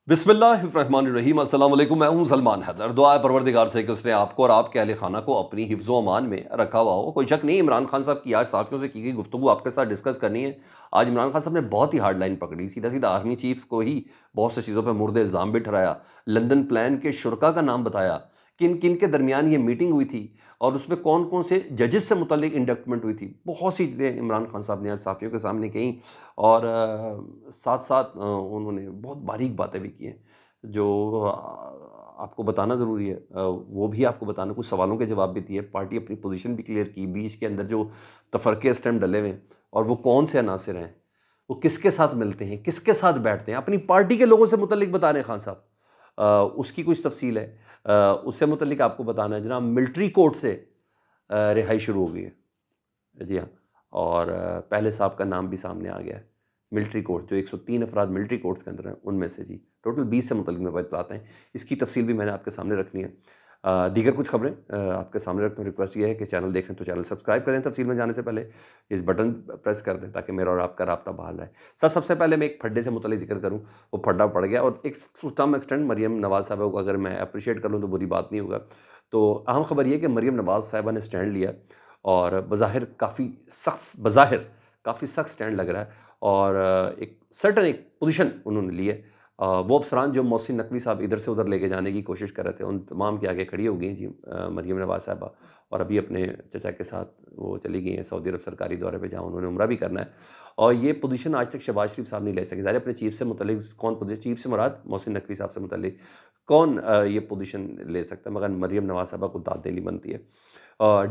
बिस्मिल्लाहिर्रहमानिर्रहीम अस्सलाम वालेकुम। मैं हूं सलमान हैदर। दुआ है परवरदिगार से कि उसने आपको और आपके अहले खाना को अपनी हिफ्ज़ व अमान में रखा हुआ हो। कोई शक नहीं, इमरान खान साहब की आज साथियों से की गई गुफ्तगू आपके साथ डिस्कस करनी है। आज इमरान खान साहब ने बहुत ही हार्ड लाइन पकड़ी, सीधा-सीधा आर्मी चीफ्स को ही बहुत सी चीज़ों पे मुर्द इल्ज़ाम भी ठहराया। लंदन प्लान के शुरका का नाम बताया, किन-किन के दरमियान ये मीटिंग हुई थी और उसमें कौन-कौन से जजेस से मुतल्लिक इंडक्टमेंट हुई थी। बहुत सी चीज़ें इमरान खान साहब ने आज साथियों के सामने कहीं और साथ-साथ उन्होंने बहुत बारीक बातें भी की हैं, जो आपको बताना ज़रूरी है। वो भी आपको बताना, कुछ सवालों के जवाब भी दिए, पार्टी अपनी पोज़ीशन भी क्लियर की, बीच के अंदर जो तफ़रक़े इस टाइम डले हुए हैं और वो कौन से अनासिर हैं, वो किसके साथ मिलते हैं, किसके साथ बैठते हैं, अपनी पार्टी के लोगों से मुतल्लिक बता रहे हैं खान साहब। उसकी कुछ तफ़सील है। उससे मुतल्लिक आपको बताना है जनाब, मिलिट्री कोर्ट से रिहाई शुरू हो गई है। जी हाँ, और पहले साहब का नाम भी सामने आ गया है। मिलिट्री कोर्ट, जो 103 अफ़राद मिलिट्री कोर्ट्स के अंदर हैं, उनमें से जी, टोटल 20 से मुतल्लिक़ मैं बताते हैं। इसकी तफ़सील भी मैंने आपके सामने रखनी है। दीगर कुछ खबरें आपके सामने रखता हूँ। रिक्वेस्ट ये है कि चैनल देख रहे हैं तो चैनल सब्सक्राइब करें, तफ़सील में जाने से पहले इस बटन प्रेस कर दें ताकि मेरा और आपका राब्ता बहाल रहे। सर, सबसे पहले मैं एक फड्डे से मुतल्लिक़ ज़िक्र करूँ, वो फड्डा पड़ गया और एक टू सम एक्सटेंट मरियम नवाज़ साहिबा को अगर मैं एप्रिशिएट कर लूँ तो बुरी बात नहीं होगा। तो अहम खबर ये है कि मरियम नवाज़ साहिबा ने स्टैंड लिया और बज़ाहिर काफ़ी सख्त स्टैंड लग रहा है और एक पोज़ीशन उन्होंने ली है। वो अफ़सरान जो मोहसिन नकवी साहब इधर से उधर लेके जाने की कोशिश कर रहे थे, उन तमाम के आगे खड़ी हो गई हैं जी, मरियम नवाज़ साहिबा, और अभी अपने चचा के साथ वो चली गई हैं सऊदी अरब सरकारी दौरे पे, जहाँ उन्होंने उम्रा भी करना है। और ये पोज़ीशन आज तक शहबाज़ शरीफ़ साहब नहीं ले सके। ज़ाहिर है अपने चीफ़ से मुतल्लिक़ कौन पोज़ी चीफ़ से मुराद मोहसिन नकवी साहब से मुतल्लिक़ कौन ये पोज़ीशन ले सकता है, मगर मरियम नवाज़ साहिबा को दाद देनी बनती है।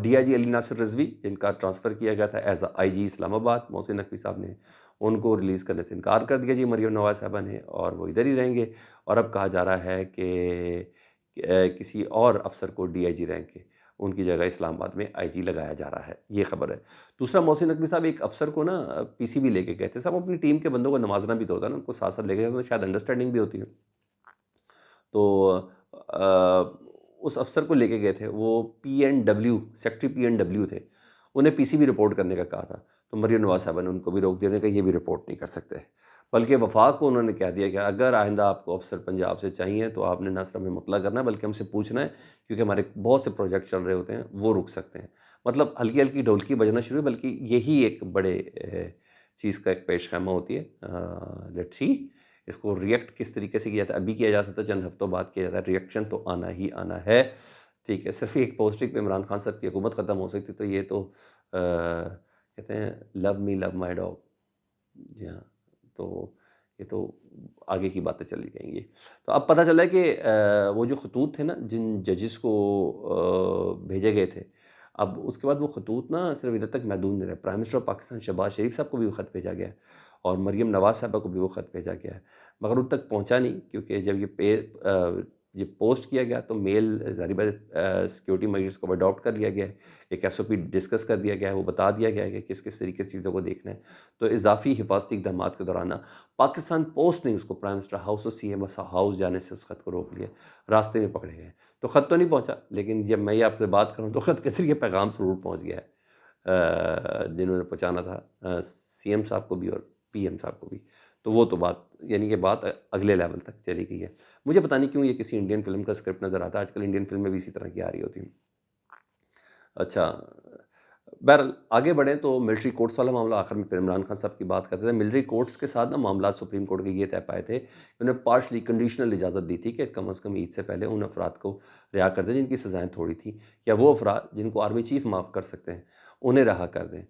डीआईजी अली नासिर रिज़वी, जिनका ट्रांसफ़र किया गया था एज़ आईजी इस्लामाबाद, मोहसिन नकवी साहब ने उनको रिलीज़ करने से इनकार कर दिया जी मरियम नवाज़ साहिबा ने, और वो इधर ही रहेंगे। और अब कहा जा रहा है कि किसी और अफ़सर को डीआईजी रैंक के उनकी जगह इस्लामाबाद में आईजी लगाया जा रहा है, ये खबर है। दूसरा, मोहसिन नकवी साहब एक अफ़सर को ना पीसीबी लेके गए थे। साहब, अपनी टीम के बंदों को नवाज़ना भी तो होता है ना, उनको साथ-साथ लेके गए, तो शायद अंडरस्टैंडिंग भी होती है। तो उस अफ़सर को लेके गए थे, वो पीएनडब्ल्यू, सेक्रेटरी पीएनडब्ल्यू थे। उन्हें पीसीबी रिपोर्ट करने का कहा था, तो मरियम नवाज़ साहिबा ने उनको भी रोक दिया। उन्होंने कहा ये भी रिपोर्ट नहीं कर सकते। बल्कि वफ़ाक को उन्होंने कह दिया कि अगर आइंदा आपको अफ़सर पंजाब से चाहिए तो आपने ना सिर्फ़ हमें मुतला करना है बल्कि हमसे पूछना है, क्योंकि हमारे बहुत से प्रोजेक्ट चल रहे होते हैं, वो रुक सकते हैं। मतलब हल्की-हल्की ढोलकी बजना शुरू हुई, बल्कि यही एक बड़े चीज़ का एक पेशख़ैमा होती है। लेट्स सी इसको रिएक्ट किस तरीके से किया जाता है, अभी किया जा सकता है, चंद हफ्तों बाद किया जाता है, रिएक्शन तो आना ही आना है। ठीक है, सिर्फ़ एक पोस्टिंग पे इमरान खान साहब की हुकूमत ख़त्म हो सकती, तो ये तो कहते हैं love me love my dog. जी हाँ, तो ये तो आगे की बातें चली जाएँगी। तो अब पता चला है कि वो जो खतूत थे ना, जिन जजेस को भेजे गए थे, अब उसके बाद वो खतूत ना सिर्फ़ इधर तक महदूद नहीं रहे। Prime minister of Pakistan Shehbaz Sharif sahab को भी वो ख़त भेजा गया है और मरियम नवाज़ साहिबा को भी वो ख़त भेजा गया है। मगर उन तक पहुँचा नहीं, क्योंकि जब ये पोस्ट किया गया तो मेल ज़ाहिर बात है सिक्योरिटी मेजर्स को अडॉप्ट कर लिया गया है। एक एसओपी डिस्कस कर दिया गया है, वो बता दिया गया है कि किस-किस तरीके से चीज़ों को देखना है। तो इज़ाफ़ी हिफाज़ती इक़दामात के दौरान ना पाकिस्तान पोस्ट ने उसको प्राइम मिनिस्टर हाउस और सीएम हाउस जाने से उस ख़त को रोक लिया। रास्ते में पकड़े गए। तो ख़त तो नहीं पहुँचा, लेकिन जब मैं ये आपसे बात कर रहा हूँ तो ख़त के ज़रिए पैगाम ज़रूर पहुँच गया है। जिन्होंने पहुँचाना था सीएम साहब को भी और पीएम साहब को भी। तो वो तो बात, यानी कि बात अगले लेवल तक चली गई है। मुझे पता नहीं क्यों ये किसी इंडियन फ़िल्म का स्क्रिप्ट नज़र आता है। आजकल इंडियन फ़िल्में भी इसी तरह की आ रही होती हैं। अच्छा, बहरहाल आगे बढ़ें तो मिलिट्री कोर्ट्स वाला मामला, आखिर में फिर इमरान खान साहब की बात करते थे। मिलिट्री कोर्ट्स के साथ ना मामला सुप्रीम कोर्ट के ये तय पाए थे कि उन्हें पार्शली कंडीशनल इजाज़त दी थी कि कम से कम ईद से पहले उन अफराद को रिहा कर दें जिनकी सज़ाएँ थोड़ी थी, या वो अफराद जिनको आर्मी चीफ़ माफ़ कर सकते हैं, उन्हें रहा कर दें।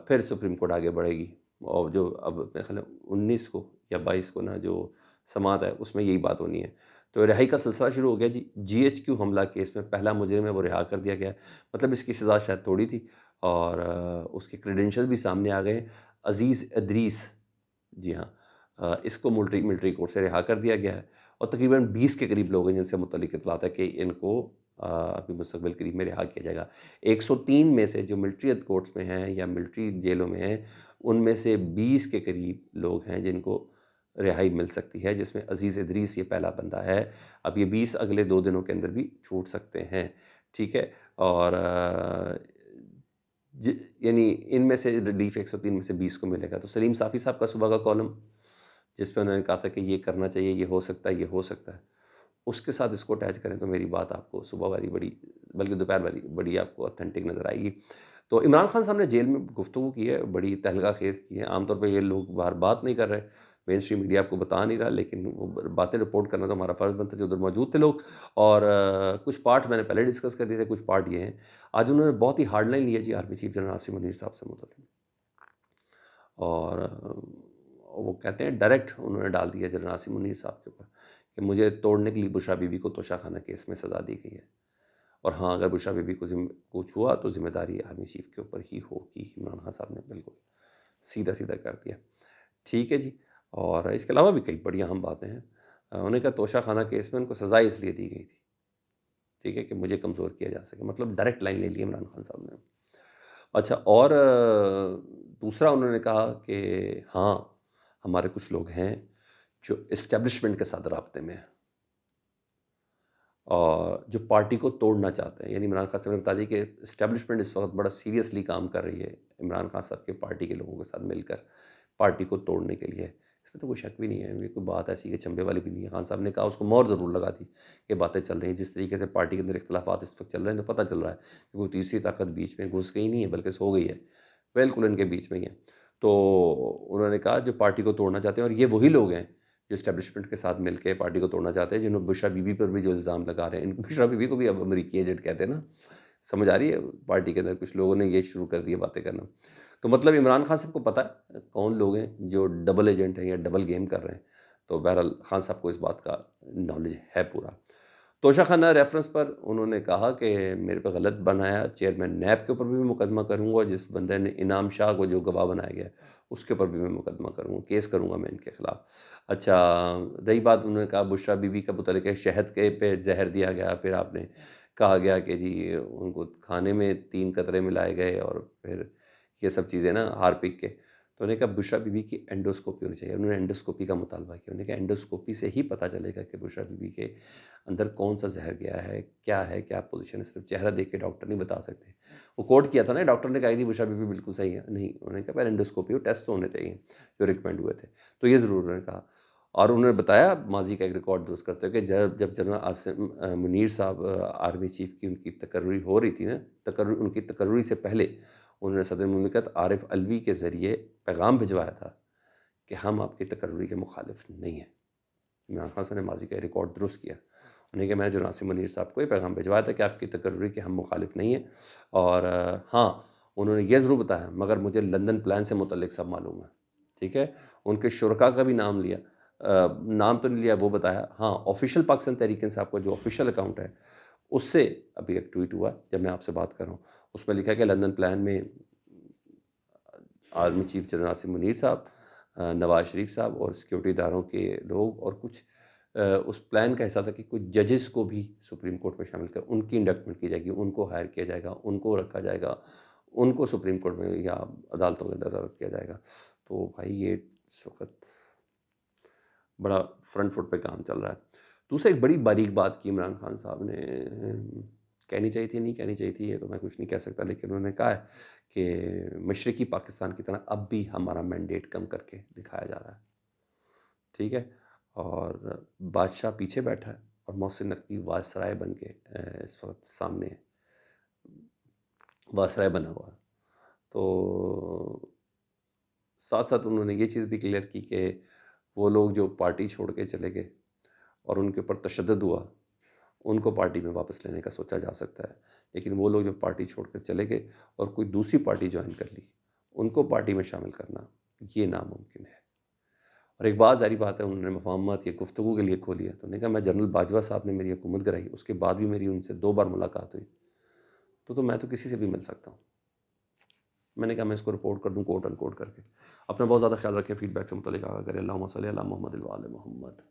फिर सुप्रीम कोर्ट आगे बढ़ेगी और जो अब मेरे ख़्याल है 19 को या 22 को ना जो समाअत है उसमें यही बात होनी है। तो रिहाई का सिलसिला शुरू हो गया जी। जीएचक्यू हमला केस में पहला मुजरिम है वो रिहा कर दिया गया है। मतलब इसकी सज़ा शायद थोड़ी थी और उसके क्रेडेंशियल भी सामने आ गए। अज़ीज़ इदरीस, जी हाँ, इसको मिलिट्री मिलिट्री कोर्ट से रिहा कर दिया गया है और तकरीबन 20 के करीब लोग हैं जिनसे मुतल्लिक इत्तलात है कि इनको अभी मुस्तक़बिल करीब में रिहा किया जाएगा। 103 में से जो मिलिट्री कोर्ट्स में हैं या मिलिट्री जेलों में हैं, उनमें से 20 के करीब लोग हैं जिनको रिहाई मिल सकती है, जिसमें अज़ीज़ इदरीस ये पहला बंदा है। अब ये 20 अगले 2 दिनों के अंदर भी छूट सकते हैं, ठीक है? और यानी इनमें से रिलीफ 103 में से 20 को मिलेगा। तो सलीम साफ़ी साहब का सुबह का कॉलम जिस पे उन्होंने कहा था कि ये करना चाहिए, ये हो सकता है, ये हो सकता है। उसके साथ इसको अटैच करें तो मेरी बात आपको सुबह वाली बड़ी, बल्कि दोपहर वाली बड़ी आपको ऑथेंटिक नज़र आएगी। तो इमरान खान साहब ने जेल में गुफ्तगू की है, बड़ी तहलका-खेज़ की है। आमतौर पे ये लोग बाहर बात नहीं कर रहे, मेन स्ट्रीम मीडिया आपको बता नहीं रहा, लेकिन वो बातें रिपोर्ट करना तो हमारा फ़र्ज़ बनता है जो उधर मौजूद थे लोग। और कुछ पार्ट मैंने पहले डिस्कस कर दिए थे, कुछ पार्ट ये हैं। आज उन्होंने बहुत ही हार्ड लाइन ली है जी army chief general Asim Munir sahab से मुतल्लिक़। और वो कहते हैं डायरेक्ट उन्होंने डाल दिया जनरल आसिम मुनीर साहब के ऊपर कि मुझे तोड़ने के लिए बुशरा बीबी को तोशाखाना केस में सज़ा दी गई है। और हाँ, अगर बुशरा बीबी को कुछ हुआ तो ज़िम्मेदारी आर्मी चीफ के ऊपर ही होगी। इमरान खान साहब ने बिल्कुल सीधा-सीधा कर दिया। ठीक है जी। और इसके अलावा भी कई बड़ी अहम बातें हैं। उन्होंने कहा तोशाखाना केस में उनको सज़ा इसलिए दी गई थी, ठीक है, कि मुझे कमज़ोर किया जा सके। मतलब डायरेक्ट लाइन ले ली इमरान खान साहब ने। अच्छा, और दूसरा उन्होंने कहा कि हाँ, हमारे कुछ लोग हैं जो एस्टेब्लिशमेंट के साथ राब्ते में हैं और जो पार्टी को तोड़ना चाहते हैं। यानी इमरान खान साहब ने बता दिया कि एस्टेब्लिशमेंट इस वक़्त बड़ा सीरियसली काम कर रही है इमरान खान साहब के पार्टी के लोगों के साथ मिलकर पार्टी को तोड़ने के लिए। इसमें तो कोई शक भी नहीं है, ये कोई बात ऐसी कि चंबे वाली भी नहीं है। खान साहब ने कहा, उसको मोहर ज़रूर लगा दी कि बातें चल रही हैं। जिस तरीके से पार्टी के अंदर इख्तिलाफ़ात इस वक़्त चल रहे हैं, तो पता चल रहा है कि कोई तीसरी ताकत बीच में घुस गई नहीं है, बल्कि सो गई है। बिल्कुल इनके बीच में ही है। तो उन्होंने कहा जो पार्टी को तोड़ना चाहते हैं, और ये वही लोग हैं जो एस्टेब्लिशमेंट के साथ मिलके पार्टी को तोड़ना चाहते हैं, जिन्होंने बुशरा बीबी पर भी जो इल्ज़ाम लगा रहे हैं। इन बुशरा बीबी को भी अब अमेरिकी एजेंट कहते हैं ना। समझ आ रही है? पार्टी के अंदर कुछ लोगों ने ये शुरू कर दिया बातें करना। तो मतलब इमरान खान साहब को पता है कौन लोग हैं जो डबल एजेंट हैं या डबल गेम कर रहे हैं। तो बहरहाल खान साहब को इस बात का नॉलेज है पूरा। तोशाखाना रेफ़रेंस पर उन्होंने कहा कि मेरे पे गलत बनाया, चेयरमैन नैब के ऊपर भी मुकदमा करूँगा, जिस बंदे ने इनाम शाह को जो गवाह बनाया गया है, उसके ऊपर भी मैं मुकदमा करूँगा, केस करूँगा मैं इनके खिलाफ। अच्छा, रही बात, उन्होंने कहा बुशरा बीबी का मुतल्लिक़ है, शहद के पे ज़हर दिया गया, फिर आपने कहा गया कि जी उनको खाने में 3 कतरे मिलाए गए और फिर ये सब चीज़ें ना हार्पिक के। तो उन्होंने कहा बुशरा बीबी की एंडोस्कोपी होनी चाहिए। उन्होंने एंडोस्कोपी का मुतालबा किया। उन्होंने कहा एंडोस्कोपी से ही पता चलेगा कि बुशरा बीबी के अंदर कौन-सा ज़हर गया है, क्या पोज़ीशन है, सिर्फ़ चेहरा देख के डॉक्टर नहीं बता सकते। वो कोट किया था ना, डॉक्टर ने कहा थी बुशरा बीबी बिल्कुल सही है। नहीं, उन्होंने कहा पहले एंडोस्कोपी और टेस्ट तो होने चाहिए, जो रिकमेंड हुए थे। तो ये ज़रूर उन्होंने कहा। और उन्होंने बताया माज़ी का एक रिकॉर्ड दुरुस्त करते हुए कि जब जब जनरल आसिम मुनीर साहब आर्मी चीफ़ की उनकी तकर्री हो रही थी ना, उनकी तकर्री से पहले उन्होंने सदर मुमलिकत आरिफ अलवी के ज़रिए पैगाम भिजवाया था कि हम आपकी तकर्री के मुखालिफ नहीं हैं। इमरान खान साहब ने माज़ी का रिकॉर्ड दुरुस्त किया। उन्होंने कहा मैंने जनरल आसिम मुनीर साहब को ये पैगाम भिजवाया था कि आपकी तकर्री के हम मुखालिफ नहीं हैं। और हाँ, उन्होंने ये ज़रूर बताया मगर मुझे लंदन प्लान से मुतल्लिक़ सब मालूम है। ठीक है? उनके शुरका का भी नाम लिया। नाम तो नहीं लिया, वो बताया। हाँ, ऑफ़िशियल पाकिस्तान तहरीक-ए-इंसाफ का जो ऑफ़िशियल अकाउंट है, उससे अभी एक ट्वीट हुआ जब मैं आपसे बात कर रहा हूँ। उसमें लिखा है कि लंदन प्लान में army chief general Asim Munir साहब, नवाज़ शरीफ साहब और सिक्योरिटी इदारों के लोग, और कुछ उस प्लान का हिस्सा था कि कुछ जजेस को भी सुप्रीम कोर्ट में शामिल कर उनकी इंडक्टमेंट की जाएगी, उनको हायर किया जाएगा, उनको रखा जाएगा, उनको सुप्रीम कोर्ट में या अदालतों के अंदर किया जाएगा। तो भाई ये इस वक़्त बड़ा फ्रंट फुट पे काम चल रहा है। दूसरा एक बड़ी बारीक बात की इमरान खान साहब ने, कहनी चाहिए थी, नहीं कहनी चाहिए थी, ये तो मैं कुछ नहीं कह सकता, लेकिन उन्होंने कहा है कि मशरक़ी पाकिस्तान की तरह अब भी हमारा मैंडेट कम करके दिखाया जा रहा है। ठीक है? और बादशाह पीछे बैठा है और मोहसिन नकवी वायसराय बन के इस वक़्त सामने वायसराय बना हुआ है। तो साथ-साथ उन्होंने ये चीज़ भी क्लियर की कि वो लोग जो पार्टी छोड़ के चले गए और उनके ऊपर तशद्दुद हुआ, उनको पार्टी में वापस लेने का सोचा जा सकता है। लेकिन वो लोग जो पार्टी छोड़कर चले गए और कोई दूसरी पार्टी जॉइन कर ली, उनको पार्टी में शामिल करना, ये नामुमकिन है। और एक बात ज़ाहिर बात है, उन्होंने मफ़ाहमत या गुफ्तगू के लिए खोली है। तो उन्होंने कहा मैं जनरल बाजवा साहब ने मेरी हुकूमत कराई, उसके बाद भी मेरी उनसे 2 बार मुलाकात हुई। तो मैं तो किसी से भी मिल सकता हूँ। मैंने कहा मैं इसको रिपोर्ट कर दूँ कोट अनकोट करके। अपना बहुत ज़्यादा ख्याल रखें, फीडबैक से मुतल्लिक़ आगाह करें। अल्लाहुम्मा सल्लि अला मुहम्मद व आले मुहम्मद।